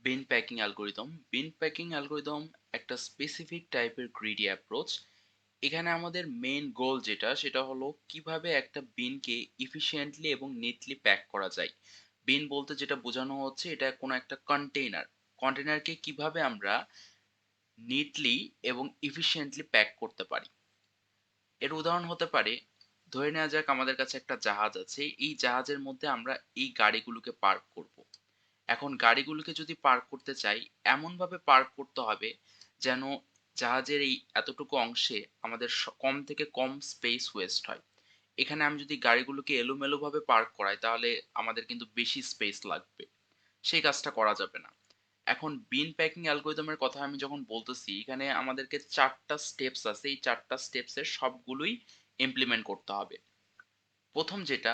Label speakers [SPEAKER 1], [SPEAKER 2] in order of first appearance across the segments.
[SPEAKER 1] বিন packing algorithm একটা specific টাইপের greedy approach. এখানে আমাদের মেইন গোল সেটা হলো কিভাবে একটা বিনকে ইফিশিয়েন্টলি এবং নিটলি প্যাক করা যায়। বিন বলতে যেটা বোঝানো হচ্ছে, এটা কোনো একটা কন্টেনারকে কিভাবে আমরা নিটলি এবং ইফিশিয়েন্টলি প্যাক করতে পারি। এর উদাহরণ হতে পারে, ধরে নেওয়া যাক আমাদের কাছে একটা জাহাজ আছে, এই জাহাজের মধ্যে আমরা এই গাড়িগুলোকে পার্ক করব। এখন গাড়িগুলোকে যদি পার্ক করতে চাই, এমনভাবে পার্ক করতে হবে যেন জাহাজের এই এতটুকু অংশে আমাদের কম থেকে কম স্পেস ওয়েস্ট হয়। এখানে আমি যদি গাড়িগুলোকে এলোমেলোভাবে পার্ক করাই, তাহলে আমাদের কিন্তু বেশি স্পেস লাগবে। সেই কাজটা করা যাবে না। এখন বিন প্যাকিং অ্যালগরিদমের কথা আমি যখন বলতেছি, এখানে আমাদেরকে ৪ টা স্টেপস আছে। এই ৪ টা স্টেপসের সবগুলোই ইমপ্লিমেন্ট করতে হবে। ১ম যেটা,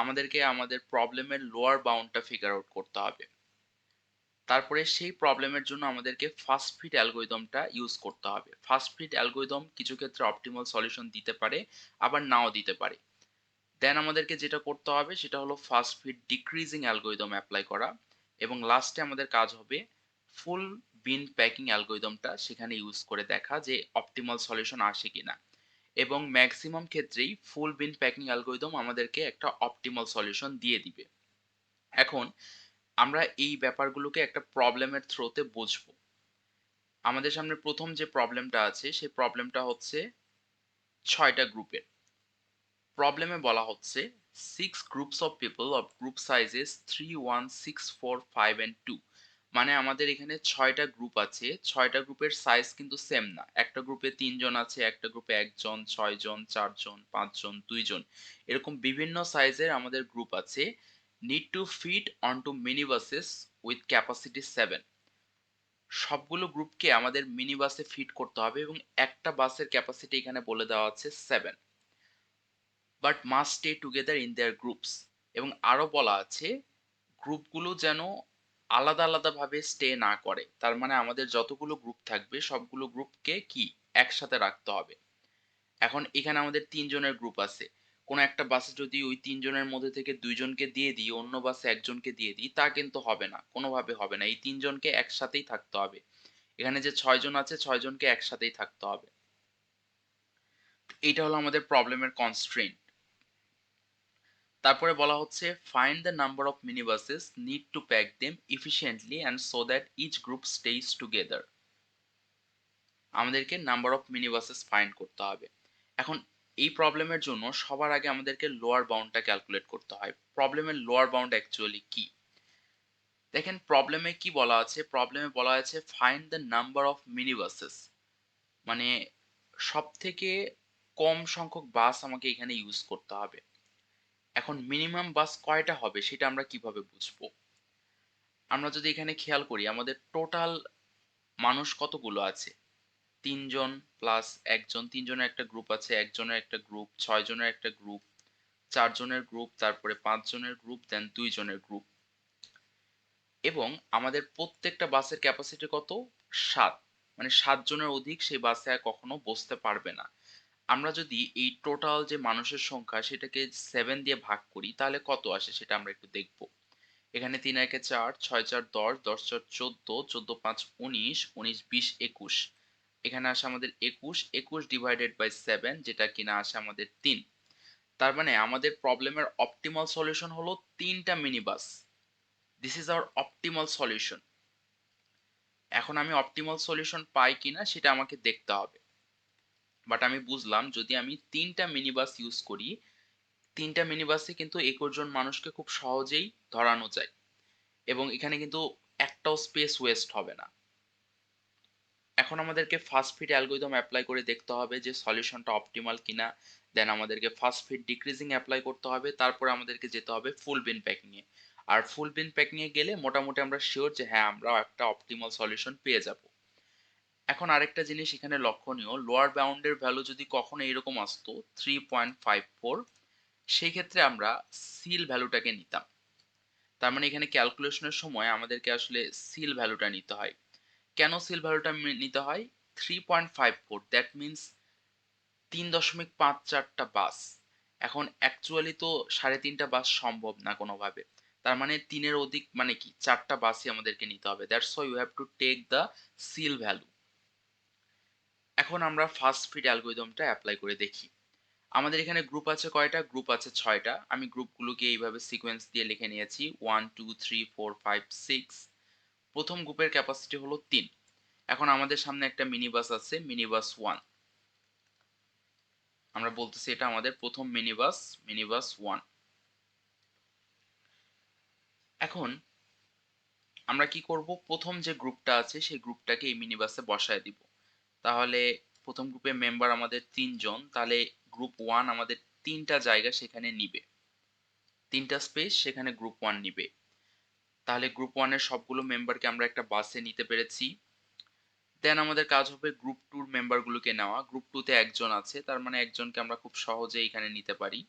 [SPEAKER 1] আমাদেরকে আমাদের প্রবলেমের লোয়ার বাউন্ডটা ফিগার আউট করতে হবে। তারপরে সেই প্রবলেমের জন্য আমাদেরকে ফার্স্ট ফিট অ্যালগরিদমটা ইউজ করতে হবে। ফার্স্ট ফিট অ্যালগরিদম কিছু ক্ষেত্রে অপটিমাল সলিউশন দিতে পারে, আবার নাও দিতে পারে। দেন আমাদেরকে যেটা করতে হবে সেটা হলো first fit decreasing algorithm apply করা, এবং লাস্টে আমাদের কাজ হবে ফুল বিন প্যাকিং অ্যালগরিদমটা সেখানে ইউজ করে দেখা যে অপটিমাল সলিউশন আসে কিনা। এবং ম্যাক্সিমাম ক্ষেত্রেই ফুল বিন প্যাকিং অ্যালগরিদম আমাদেরকে একটা অপটিমাল সলিউশন দিয়ে দিবে। এখন আমরা এই ব্যাপারগুলোকে একটা প্রবলেমের থ্রোতে বুঝবো। আমাদের সামনে প্রথম যে প্রবলেমটা আছে সেই প্রবলেমটা হচ্ছে ৬টা গ্রুপের। প্রবলেমে বলা হচ্ছে 6 groups of people of group sizes 3, 1, 6, 4, 5 and 2। মানে আমাদের এখানে ৬টা গ্রুপ আছে। ৬টা গ্রুপের সাইজ কিন্তু সেম না। একটা গ্রুপে ৩ জন আছে, একটা গ্রুপে ১ জন, ৬ জন, ৪ জন, ৫ জন, ২ জন। এরকম বিভিন্ন সাইজের আমাদের গ্রুপ আছে। Need to fit onto minibuses with capacity 7। সবগুলো গ্রুপকে আমাদের মিনি বাসে ফিট করতে হবে, এবং একটা বাসের ক্যাপাসিটি এখানে বলে দেওয়া আছে 7। But must stay together in their groups. এবং আরো বলা আছে গ্রুপগুলো যেন আলাদা আলাদাভাবে স্টে না করে। তার মানে আমাদের যতগুলো গ্রুপ থাকবে সবগুলো গ্রুপকে কি একসাথে রাখতে হবে। এখন এখানে আমাদের ৩ জনের গ্রুপ আছে। কোন একটা বাসে যদি ওই ৩ জনের মধ্যে থেকে ২ জনকে দিয়ে দিই, অন্য বাসে ১ জনকে দিয়ে দিই, তা কিন্তু হবে না। কোনোভাবে হবে না। এই ৩ জনকে একসাথেই থাকতে হবে। এখানে যে ৬ জন আছে, ৬ জনকে একসাথেই থাকতে হবে। এইটা হলো আমাদের প্রবলেমের কনস্ট্রেইন্ট। তারপরে বলা হচ্ছে find the number of minibuses need to pack them efficiently and so that each group stays together. আমাদেরকে নাম্বার অফ মিনিবাসেস ফাইন্ড করতে হবে। এখন এই প্রবলেমের জন্য সবার আগে আমাদেরকে লোয়ার বাউন্ডটা ক্যালকুলেট করতে হয়। প্রবলেমের লোয়ার বাউন্ড অ্যাকচুয়ালি কি? দেখেন প্রবলেমে কি বলা আছে? প্রবলেমে বলা আছে ফাইন্ড দ্য নাম্বার অফ মিনিবাসেস। মানে সবথেকে কম সংখ্যক বাস আমাকে এখানে ইউজ করতে হবে। এখন মিনিমাম বাস কয়টা হবে সেটা আমরা কিভাবে বুঝবো? আমরা যদি এখানে খেয়াল করি আমাদের টোটাল মানুষ কতগুলো আছে? ৩ জন প্লাস ১ জন, ৩ জনের একটা গ্রুপ আছে, ১ জনের একটা গ্রুপ, ৬ জনের একটা গ্রুপ, ৪ জনের গ্রুপ, তারপরে ৫ জনের গ্রুপ, দেন ২ জনের গ্রুপ। এবং আমাদের প্রত্যেকটা বাসের ক্যাপাসিটি কত? ৭। মানে ৭ জনের অধিক সেই বাসে আর কখনো বসতে পারবে না। আমরা যদি এই টোটাল যে মানুষের সংখ্যা সেটাকে ৭ দিয়ে ভাগ করি, তাহলে কত আসে সেটা আমরা একটু দেখব। এখানে ৩ একে ৪, ৬ ৪ ১০, ১০ ৪ ১৪, ১৪ ৫ ১৯, ১৯ ২০ ২১। এখানে আসে আমাদের ২১, ২১ ডিভাইডেড বাই ৭ যেটা কিনা আসে আমাদের ৩। তার মানে আমাদের প্রবলেমের অপটিমাল সলিউশন হলো ৩ টা mini bus. This is our optimal solution. এখন আমি অপটিমাল সলিউশন পাই কিনা সেটা আমাকে দেখতে হবে। বাট আমি বুঝলাম যদি আমি ৩ টা মিনি বাস ইউজ করি, ৩ টা মিনি বাসে কিন্তু ২১ জন মানুষকে খুব সহজেই ধরানো যায়। এবং এখানে কিন্তু একটাও স্পেস ওয়েস্ট হবে না। এখন আমাদেরকে ফার্স্ট ফিট অ্যালগরিদম এপ্লাই করে দেখতে হবে যে সলিউশনটা অপটিমাল কিনা। দেন আমাদেরকে ফার্স্ট ফিট ডিক্রিজিং এপ্লাই করতে হবে। তারপরে আমাদেরকে যেতে হবে ফুল বিন প্যাকিং এ। আর ফুল বিন প্যাকিং এ গেলে মোটামুটি আমরা সিওর যে হ্যাঁ, আমরা একটা অপটিমাল সলিউশন পেয়ে যাব। এখন আরেকটা জিনিস এখানে লক্ষণীয়, লোয়ার বাউন্ডের ভ্যালু যদি কখনো এরকম আসতো 3.54, সেই ক্ষেত্রে আমরা সিল ভ্যালুটাকে নিতাম। তার মানে এখানে ক্যালকুলেশনের সময় আমাদেরকে আসলে সিল ভ্যালুটা নিতে হয়। কেন সিল ভ্যালুটা নিতে হয়? 3.54 দ্যাট মিনস ৩.৫৪ টা বাস। এখন অ্যাকচুয়ালি তো ৩.৫ বাস সম্ভব না কোনোভাবে। তার মানে ৩ এর অধিক মানে কি ৪ টা বাসই আমাদেরকে নিতে হবে। That's why you have to take the ceil value. এখন আমরা ফার্স্ট ফিট অ্যালগরিদমটা এপ্লাই করে দেখি। আমাদের এখানে গ্রুপ আছে কয়টা? গ্রুপ আছে ৬ টা। আমি গ্রুপগুলোকে এইভাবে সিকোয়েন্স দিয়ে লিখে নিয়েছি। ১, ২, ৩, ৪, ৫, ৬। প্রথম গ্রুপের ক্যাপাসিটি হলো ৩। এখন আমাদের সামনে একটা মিনি বাস আছে, মিনি বাস 1। আমরা বলতেছি এটা আমাদের প্রথম মিনি বাস, মিনি বাস 1। এখন আমরা কি করব? প্রথম যে গ্রুপটা আছে সেই গ্রুপটাকে এই মিনি বাসে বসায় দিব। তাহলে প্রথম গ্রুপের মেম্বার আমাদের ৩ জন। তাহলে গ্রুপ 1 আমাদের ৩ টা জায়গা সেখানে নিবে। ৩ টা স্পেস সেখানে গ্রুপ 1 নিবে। তাহলে গ্রুপ 1 এর সবগুলো মেম্বারকে আমরা একটা বাসে নিতে পেরেছি। দেন আমাদের কাজ হবে গ্রুপ 2 এর মেম্বারগুলোকে নেওয়া। গ্রুপ 2 তে একজন আছে। তার মানে একজনকে আমরা খুব সহজেই এখানে নিতে পারি।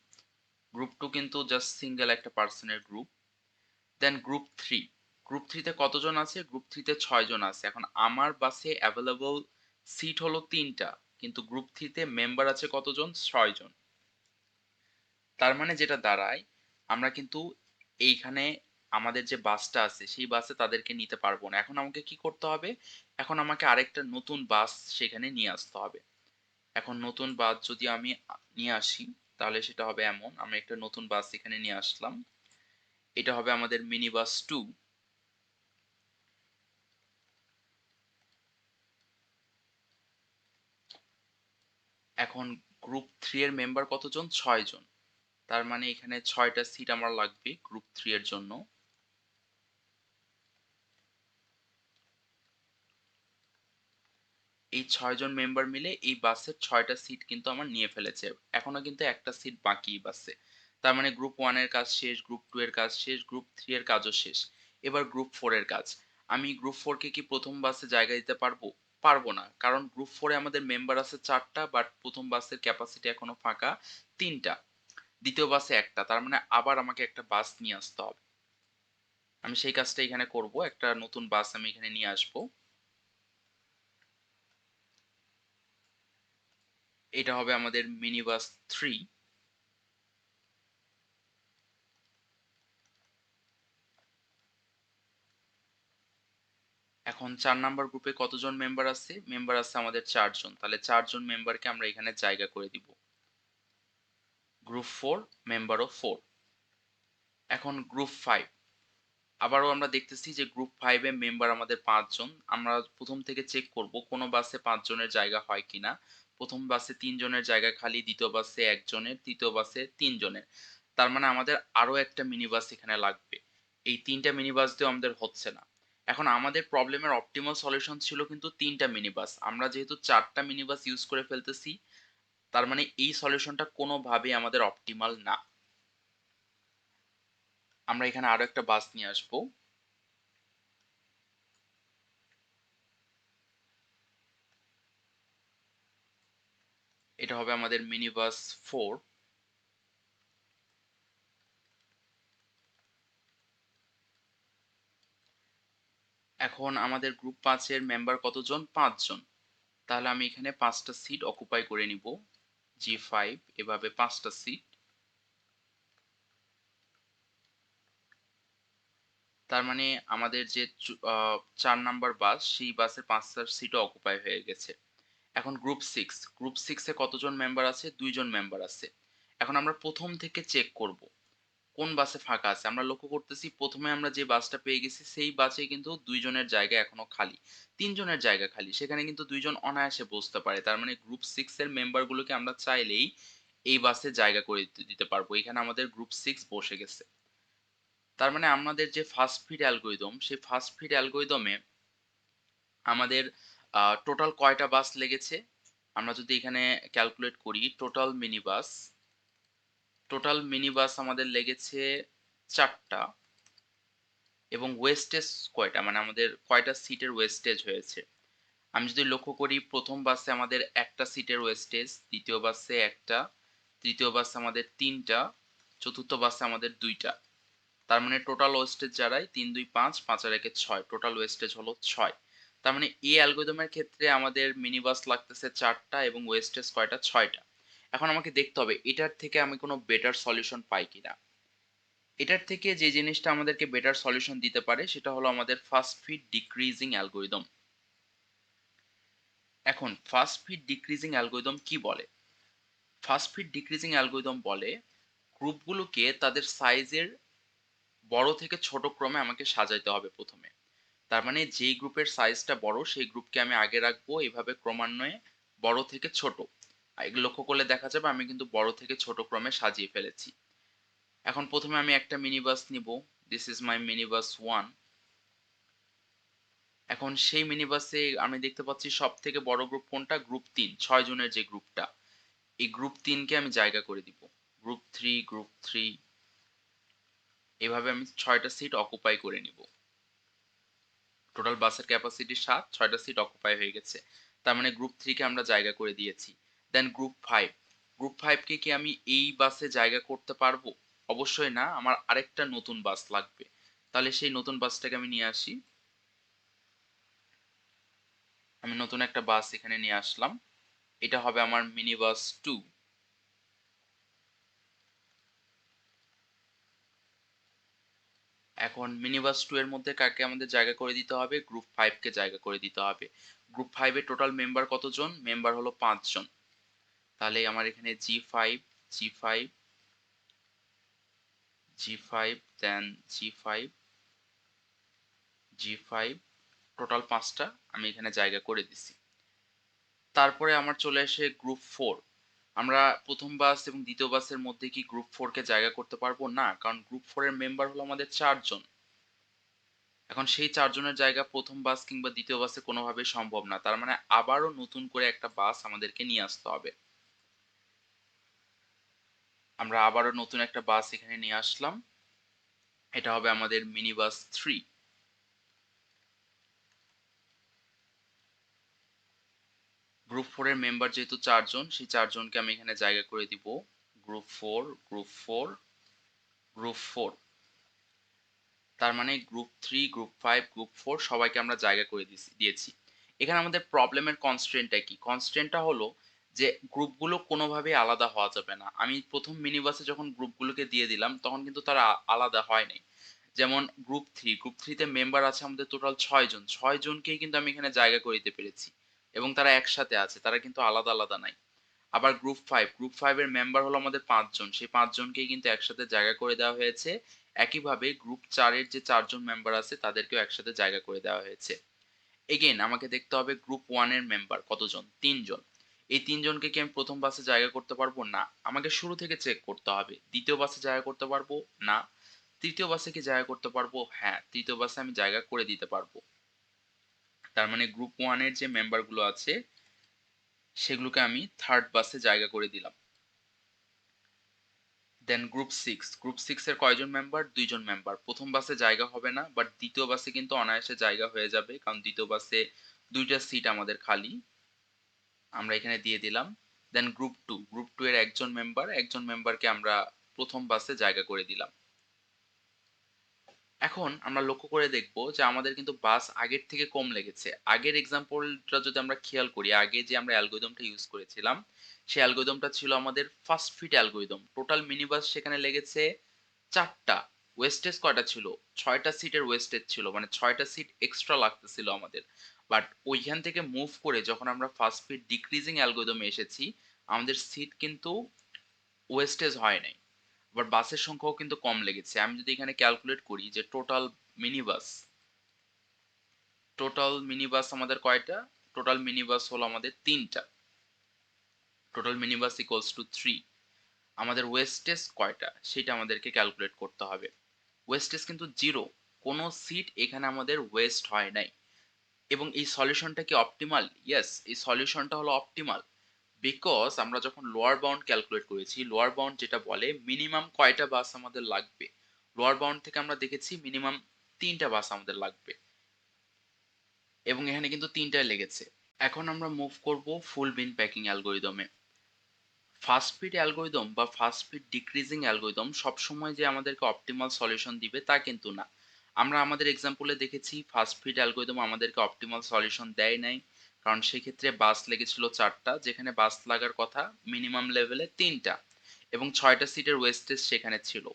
[SPEAKER 1] গ্রুপ 2 কিন্তু জাস্ট সিঙ্গেল একটা পারসনের গ্রুপ। দেন গ্রুপ 3। গ্রুপ 3 তে কতজন আছে? গ্রুপ 3 তে ৬ জন আছে। এখন আমার বাসে এভেইলেবল সিট হলো ৩ টা। কিন্তু গ্রুপ 3 তে মেম্বার আছে কতজন? ৬ জন। তার মানে যেটা দাঁড়ায় আমরা কিন্তু এইখানে আমাদের যে বাসটা আছে সেই বাসে তাদেরকে নিতে পারবো না। এখন আমাকে কি করতে হবে? এখন আমাকে আরেকটা নতুন বাস সেখানে নিয়ে আসতে হবে। এখন নতুন বাস যদি আমি নিয়ে আসি তাহলে সেটা হবে এমন, আমি একটা নতুন বাস এখানে নিয়ে আসলাম। এটা হবে আমাদের মিনি বাস 2। এখন গ্রুপ 3 এর মেম্বার কতজন? ৬ জন। তার মানে এখানে ৬ টা সিট আমার লাগবে গ্রুপ 3 এর জন্য। এই ৬ জন মেম্বার মিলে এই বাসের ৬ টা সিট কিন্তু আমার নিয়ে ফেলেছে। এখনো কিন্তু একটা সিট বাকি এই বাসে। তার মানে গ্রুপ 1 এর কাজ শেষ, গ্রুপ 2 এর কাজ শেষ, গ্রুপ 3 এর কাজও শেষ। এবার গ্রুপ 4 এর কাজ। আমি গ্রুপ 4 কে কি ১ম বাসে জায়গা দিতে পারবো? পারবো না। কারণ গ্রুপ 4 এ আমাদের মেম্বার আছে ৪ টা বাট ১ম বাসের ক্যাপাসিটি এখনো ফাঁকা ৩ টা। দ্বিতীয় বাসে ১ টা। তার মানে আবার আমাকে একটা বাস নিয়ে আসতে হবে। আমি সেই কাজটা এখানে করব। একটা নতুন বাস আমি এখানে নিয়ে আসবো। এটা হবে আমাদের মিনি বাস 3। এখন ৪ নাম্বার গ্রুপে কতজন মেম্বার আছে? মেম্বার আছে আমাদের ৪ জন। তাহলে ৪ জন মেম্বারকে আমরা এখানে জায়গা করে দিব। গ্রুপ 4 মেম্বারও 4। এখন গ্রুপ 5। আবারও আমরা দেখতেছি যে গ্রুপ 5 এ মেম্বার আমাদের ৫ জন। আমরা ১ম থেকে চেক করব কোন বাসে ৫ জনের জায়গা হয় কিনা। ১ম বাসে ৩ জনের জায়গা খালি, ২য় বাসে ১ জনের, ৩য় বাসে ৩ জনের। তার মানে আমাদের আরো একটা মিনি বাস এখানে লাগবে। এই ৩ টা মিনি বাস দিয়েও আমাদের হচ্ছে না। এখন আমাদের প্রবলেমের অপটিমাল সলিউশন ছিল কিন্তু ৩ টা মিনি বাস। আমরা যেহেতু ৪ টা মিনি বাস ইউজ করে ফেলতেছি, তার মানে এই সলিউশনটা কোনোভাবেই আমাদের অপটিমাল না। আমরা এখানে আরো একটা বাস নিয়ে আসবো। এটা হবে আমাদের মিনি বাস 4। এখন আমাদের গ্রুপ ৫ এর মেম্বার কতজন? ৫ জন। তাহলে আমি এখানে ৫ টা সিট অকুপাই করে নিব। G5 এভাবে ৫ টা সিট। তার মানে আমাদের যে ৪ নাম্বার বাস সেই বাসের ৫ টা সিটও অকুপাই হয়ে গেছে। এখন গ্রুপ 6। গ্রুপ 6 এ কতজন মেম্বার আছে? ২ জন মেম্বার আছে। এখন আমরা ১ম থেকে চেক করব। কোন বাসে ফাঁকা আছে? আমরা লক্ষ্য করতেছি ১ম এ আমরা যে বাসটা পেয়ে গেছি সেই বাসে কিন্তু ২ জনের জায়গা এখনো খালি। ৩ জনের জায়গা খালি। সেখানে কিন্তু ২ জন অনায়াসে বসতে পারে। তার মানে গ্রুপ ৬ এর মেম্বার গুলোকে আমরা চাইলেই এই বাসে জায়গা করে দিতে দিতে পারবো। এখানে আমাদের গ্রুপ ৬ বসে গেছে। তার মানে আমাদের যে ফার্স্ট ফিট অ্যালগরিদম, সেই ফার্স্ট ফিট অ্যালগরিদমে আমাদের টোটাল কয়টা বাস লেগেছে? আমরা যদি এখানে ক্যালকুলেট করি টোটাল মিনি বাস আমাদের লেগেছে ৪ টা এবং ওয়েস্টেজ কয়টা? মানে আমাদের কয়টা সিটের ওয়েস্টেজ হয়েছে? আমি যদি লক্ষ্য করি ১ম বাসে আমাদের ১ টা সিটের ওয়েস্টেজ, ২য় বাসে ১ টা, ৩য় বাসে আমাদের ৩ টা, ৪র্থ বাসে আমাদের ২ টা। তার মানে টোটাল ওয়েস্টেজ যারাই ৩, ২, ৫, ৫ আর ১ এ ৬। টোটাল ওয়েস্টেজ হলো ৬। তার মানে এই অ্যালগরিদমের ক্ষেত্রে আমাদের মিনি বাস লাগতেছে ৪ টা এবং ওয়েস্টেজ কয়টা? ৬ টা। এখন আমাকে দেখতে হবে এটার থেকে আমি কোনো বেটার সলিউশন পাই কিনা। এটার থেকে যে জিনিসটা আমাদেরকে বেটার সলিউশন দিতে পারে সেটা হলো আমাদের ফার্স্ট ফিট ডিক্রিজিং অ্যালগরিদম। এখন ফার্স্ট ফিট ডিক্রিজিং অ্যালগরিদম কি বলে? ফার্স্ট ফিট ডিক্রিজিং অ্যালগরিদম বলে গ্রুপগুলোকে তাদের সাইজের বড় থেকে ছোট ক্রমে আমাকে সাজাইতে হবে প্রথমে। তার মানে যেই গ্রুপের সাইজটা বড় সেই গ্রুপকে আমি আগে রাখবো, এভাবে ক্রমান্বয়ে বড় থেকে ছোট। এগুলো লক্ষ্য করলে দেখা যাবে আমি কিন্তু বড় থেকে ছোট ক্রমে সাজিয়ে ফেলেছি। এখন প্রথমে আমি একটা মিনি বাস নিব। This is my mini bus 1। এখন সেই মিনি বাসে আমি দেখতে পাচ্ছি সব থেকে বড় গ্রুপ কোনটা? গ্রুপ 3, 6 জনের যে গ্রুপটা। এই গ্রুপ 3 কে আমি জায়গা করে দিব। গ্রুপ 3 এভাবে আমি 6টা সিট অকুপাই করে নিব। টোটাল বাসের ক্যাপাসিটি 7, 6টা সিট অকুপাই হয়ে গেছে। তার মানে গ্রুপ 3 কে আমরা জায়গা করে দিয়েছি। দেন গ্রুপ 5। গ্রুপ 5 কে কি আমি এই বাসে জায়গা করতে পারবো? অবশ্যই না, আমার আরেকটা নতুন বাস লাগবে। তাহলে সেই নতুন বাসটাকে আমি নিয়ে আসি। আমি নতুন একটা বাস এখানে নিয়ে আসলাম। এটা হবে আমার মিনি বাস 2। এখন মিনি বাস 2 এর মধ্যে কাকে আমাদের জায়গা করে দিতে হবে? গ্রুপ 5 কে জায়গা করে দিতে হবে। গ্রুপ 5 এর টোটাল মেম্বার কতজন? মেম্বার হলো 5 জন। তাহলে আমার এখানে G5, G5, G5, দেন G5, G5, টোটাল 5টা আমি এখানে জায়গা করে দিছি। তারপরে আমার চলে আসে গ্রুপ 4। আমরা প্রথম বাস এবং দ্বিতীয় বাসের মধ্যে কি গ্রুপ 4 কে জায়গা করতে পারবো? না, কারণ গ্রুপ 4 এর মেম্বার হলো আমাদের 4 জন। এখন সেই 4 জনের জায়গা প্রথম বাস কিংবা দ্বিতীয় বাসে কোনোভাবেই সম্ভব না। তার মানে আবারও নতুন করে একটা বাস আমাদেরকে নিয়ে আসতে হবে। আমরা আবারও নতুন একটা বাস এখানে নিয়ে আসলাম। এটা হবে আমাদের মিনি বাস 3। গ্রুপ 4 এর মেম্বার যেহেতু 4 জন, সেই 4 জনকে আমি এখানে জায়গা করে দিব। Group 4, group 4, group 4। তার মানে গ্রুপ 3, গ্রুপ 5, গ্রুপ 4 সবাইকে আমরা জায়গা করে দিয়েছি। এখানে আমাদের প্রবলেমের কনস্ট্রেন্টটা কি? কনস্ট্রেন্টটা হলো যে গ্রুপগুলো কোনোভাবেই আলাদা হওয়া যাবে না। আমি প্রথম মিনি বাসে যখন গ্রুপগুলোকে দিয়ে দিলাম তখন কিন্তু তারা আলাদা হয় নাই। যেমন গ্রুপ 3 তে মেম্বার আছে আমাদের টোটাল 6 জন। 6 জনকেই কিন্তু আমি এখানে জায়গা করে দিতে পেরেছি। এবং তারা একসাথে আছে। তারা কিন্তু আলাদা, আলাদা নাই। আবার গ্রুপ 5 এর মেম্বার হলো আমাদের 5 জন। সেই 5 জনকেই কিন্তু একসাথে জায়গা করে দেওয়া হয়েছে। একইভাবে গ্রুপ 4 এর যে 4 জন মেম্বার আছে তাদেরকেও একসাথে জায়গা করে দেওয়া হয়েছে। এগেইন আমাকে দেখতে হবে গ্রুপ 1 এর মেম্বার কতজন? 3 জন। এই 3 জনকে কি আমি প্রথম বাসে জায়গা করতে পারবো? না। আমাকে শুরু থেকে চেক করতে হবে। দ্বিতীয় বাসে জায়গা করতে পারবো? না। তৃতীয় বাসে কি জায়গা করতে পারবো? হ্যাঁ, তৃতীয় বাসে আমি জায়গা করে দিতে পারবো। তার মানে গ্রুপ 1 এর যে মেম্বার গুলো আছে সেগুলোকে আমি থার্ড বাসে জায়গা করে দিলাম। দেন গ্রুপ 6 এর কয়জন মেম্বার? 2 জন মেম্বার। প্রথম বাসে জায়গা হবে না, বাট দ্বিতীয় বাসে কিন্তু অনায়াসে জায়গা হয়ে যাবে, কারণ দ্বিতীয় বাসে 2টা সিট আমাদের খালি। আমরা এখানে দিয়ে দিলাম। দেন গ্রুপ 2 এর একজন মেম্বারকে আমরা প্রথম বাসে জায়গা করে দিলাম। এখন আমরা লক্ষ্য করে দেখব যে আমাদের কিন্তু বাস আগের থেকে কম লেগেছে। আগের এক্সাম্পলটা যদি আমরা খেয়াল করি, আগে যে আমরা অ্যালগরিদমটা ইউজ করেছিলাম, সেই অ্যালগরিদমটা ছিল আমাদের first fit algorithm. Total mini bus সেখানে লেগেছে 4টা। ওয়েস্টেজ কয়টা ছিল? 6টা সিটের ওয়েস্টেজ ছিল। মানে 6টা সিট এক্সট্রা লাগতেছিল আমাদের। বাট ওইখান থেকে মুভ করে যখন আমরা ফার্স্ট ফিট ডিক্রিজিং অ্যালগরিদমে এসেছি, আমাদের সিট কিন্তু ওয়েস্টেজ হয় নাই। আবার বাসের সংখ্যাও কিন্তু কম লেগেছে। আমি যদি এখানে ক্যালকুলেট করি যে মিনি বাস টোটাল মিনি বাস আমাদের কয়টা? টোটাল মিনি বাস হলো আমাদের 3টা। Total mini bus equals to 3। আমাদের ওয়েস্টেজ কয়টা সেটা আমাদেরকে ক্যালকুলেট করতে হবে। ওয়েস্টেজ কিন্তু 0। কোনো সিট এখানে আমাদের ওয়েস্ট হয় নাই। এবং এই সলিউশনটা কি অপটিমাল? ইয়েস, এই সলিউশনটা হলো অপটিমাল। বিকজ আমরা যখন লোয়ার বাউন্ড ক্যালকুলেট করেছি, লোয়ার বাউন্ড যেটা বলে মিনিমাম কয়টা বাস আমাদের লাগবে। লোয়ার বাউন্ড থেকে আমরা দেখেছি মিনিমাম 3টা বাস আমাদের লাগবে। এবং এখানে কিন্তু 3টায় লেগেছে। এখন আমরা মুভ করব ফুল বিন প্যাকিং অ্যালগরিদমে। ফার্স্ট ফিট অ্যালগরিদম বা ফার্স্ট ফিট ডিক্রিজিং অ্যালগরিদম সবসময় যে আমাদেরকে অপটিমাল সলিউশন দিবে তা কিন্তু না। আমরা আমাদের এক্সাম্পলে দেখেছি ফার্স্ট ফিট অ্যালগরিদম আমাদেরকে অপটিমাল সলিউশন দেয় নাই, কারণ সেক্ষেত্রে বাস লেগেছিল 4টা, যেখানে বাস লাগার কথা মিনিমাম লেভেলে 3টা, এবং 6টা সিটের ওয়েস্টেজ সেখানে ছিল।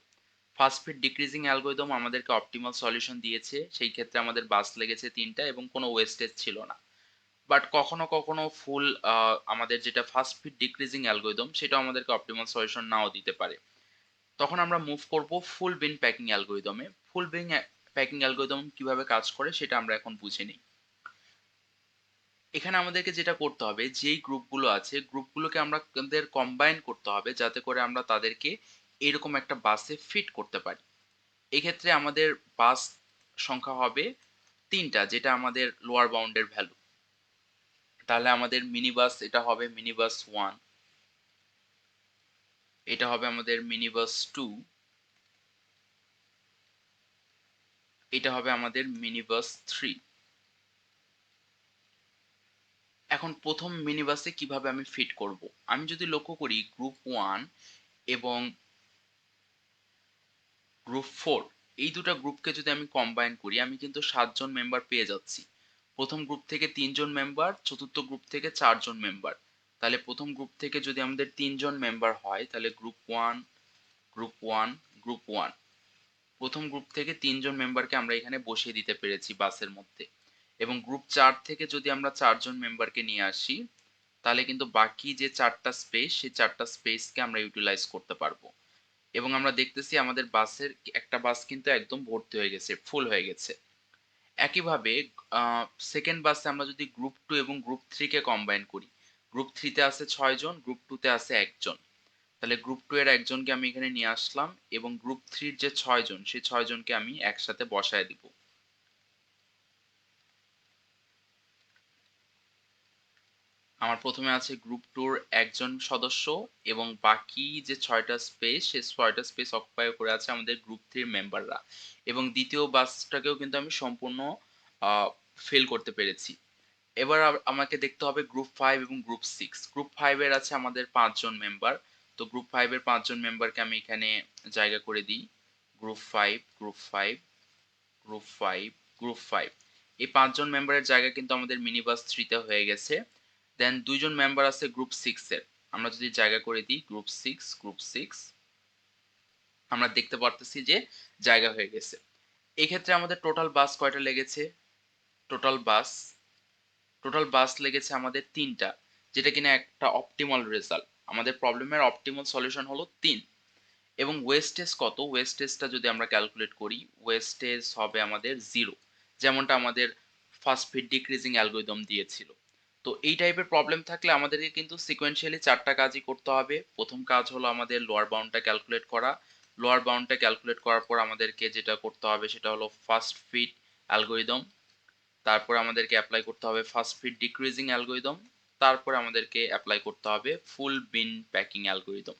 [SPEAKER 1] ফার্স্ট ফিট ডিক্রিজিং অ্যালগরিদম আমাদেরকে অপটিমাল সলিউশন দিয়েছে। সেই ক্ষেত্রে আমাদের বাস লেগেছে ৩ টা এবং কোনো ওয়েস্টেজ ছিল না। বাট কখনো, কখনো ফুল আমাদের যেটা ফার্স্ট ফিট ডিক্রিজিং অ্যালগরিদম সেটাও আমাদেরকে অপটিমাল সলিউশন নাও দিতে পারে। তখন আমরা মুভ করব ফুল বিন প্যাকিং অ্যালগরিদমে। ফুল বিন প্যাকিং অ্যালগরিদম কিভাবে কাজ করে সেটা আমরা এখন বুঝে নিই। এখানে আমাদেরকে যেটা করতে হবে, যেই গ্রুপগুলো আছে গ্রুপগুলোকে আমাদের কম্বাইন করতে হবে যাতে করে আমরা তাদেরকে এরকম একটা বাসে ফিট করতে পারি। এক্ষেত্রে আমাদের বাস সংখ্যা হবে ৩ টা, যেটা আমাদের লোয়ার বাউন্ড এর ভ্যালু। তাহলে আমাদের মিনি বাস এটা হবে মিনি বাস 1, এটা হবে আমাদের মিনি বাস 2, এটা হবে আমাদের মিনি বাস 3। এখন ১ম মিনি বাসে কিভাবে আমি ফিট করব? আমি যদি লক্ষ্য করি গ্রুপ 1 এবং গ্রুপ 4, এই ২ টা গ্রুপকে যদি আমি কম্বাইন করি আমি কিন্তু ৭ জন মেম্বার পেয়ে যাচ্ছি। ১ম গ্রুপ থেকে ৩ জন মেম্বার, ৪র্থ গ্রুপ থেকে ৪ জন মেম্বার। তাহলে ১ম গ্রুপ থেকে যদি আমাদের ৩ জন মেম্বার হয় তাহলে গ্রুপ 1, গ্রুপ 1, গ্রুপ 1। ১ম গ্রুপ থেকে ৩ জন মেম্বারকে আমরা এখানে বসিয়ে দিতে পেরেছি বাসের মধ্যে। এবং গ্রুপ ৪ থেকে যদি আমরা ৪ জন মেম্বারকে নিয়ে আসি, তাহলে কিন্তু বাকি যে ৪ টা স্পেস, সেই ৪ টা স্পেসকে আমরা ইউটিলাইজ করতে পারবো। এবং আমরা দেখতেছি আমাদের বাসের একটা বাস কিন্তু একদম ভর্তি হয়ে গেছে, ফুল হয়ে গেছে। একইভাবে আ 2nd বাসে আমরা যদি গ্রুপ 2 এবং গ্রুপ 3 কে কম্বাইন করি। গ্রুপ 3 তে আছে ৬ জন, গ্রুপ 2 তে আছে ১ জন। তাহলে গ্রুপ 2 এর একজনকে আমি এখানে নিয়ে আসলাম এবং গ্রুপ 3 র যে ৬ জন, সেই ৬ জনকে আমি একসাথে বসায় দিব। আমার ১ম এ আছে গ্রুপ 2 র একজন সদস্য এবং বাকি যে ৬ টা স্পেস, সেই ৬ টা স্পেস অকুপাই করে আছে আমাদের গ্রুপ 3 র মেম্বাররা। এবং ২য় বাসটাকেও কিন্তু আমি সম্পূর্ণ আ ফিল করতে পেরেছি। এবার আমাকে দেখতে হবে গ্রুপ 5 এবং গ্রুপ 6। গ্রুপ 5 এর আছে আমাদের ৫ জন মেম্বার। তো গ্রুপ 5 এর ৫ জন মেম্বারকে আমি এখানে জায়গা করে দিই। Group 5, group 5, group 5, group 5। এই ৫ জন মেম্বারের জায়গা কিন্তু আমাদের মিনি বাস 3 তে হয়ে গেছে। দেন ২ জন মেম্বার আছে গ্রুপ 6 এর। আমরা যদি জায়গা করে দিই গ্রুপ 6, গ্রুপ 6, আমরা দেখতে পারতেছি যে জায়গা হয়ে গেছে। এক্ষেত্রে আমাদের টোটাল বাস কয়টা লেগেছে? টোটাল বাস টোটাল বাস লেগেছে আমাদের ৩ টা। যেটা কিনা একটা অপটিমাল রেজাল্ট। আমাদের প্রবলেমের অপটিমাল সলিউশন হলো ৩। এবং ওয়েস্টেজ কত? ওয়েস্টেজটা যদি আমরা ক্যালকুলেট করি, ওয়েস্টেজ হবে আমাদের 0, যেমনটা আমাদের ফার্স্ট ফিট ডিক্রিজিং অ্যালগরিদম দিয়েছিল। তো এই টাইপের প্রবলেম থাকলে আমাদেরকে কিন্তু সিকোয়েন্সিয়ালি ৪ টা কাজই করতে হবে। ১ম কাজ হলো আমাদের লোয়ার বাউন্ডটা ক্যালকুলেট করা। লোয়ার বাউন্ডটা ক্যালকুলেট করার পর আমাদেরকে যেটা করতে হবে সেটা হলো ফার্স্ট ফিট অ্যালগরিদম। তারপরে আমাদেরকে এপ্লাই করতে হবে ফার্স্ট ফিট ডিক্রিজিং অ্যালগরিদম। তারপরে আমাদেরকে এপ্লাই করতে হবে ফুল বিন প্যাকিং অ্যালগরিদম।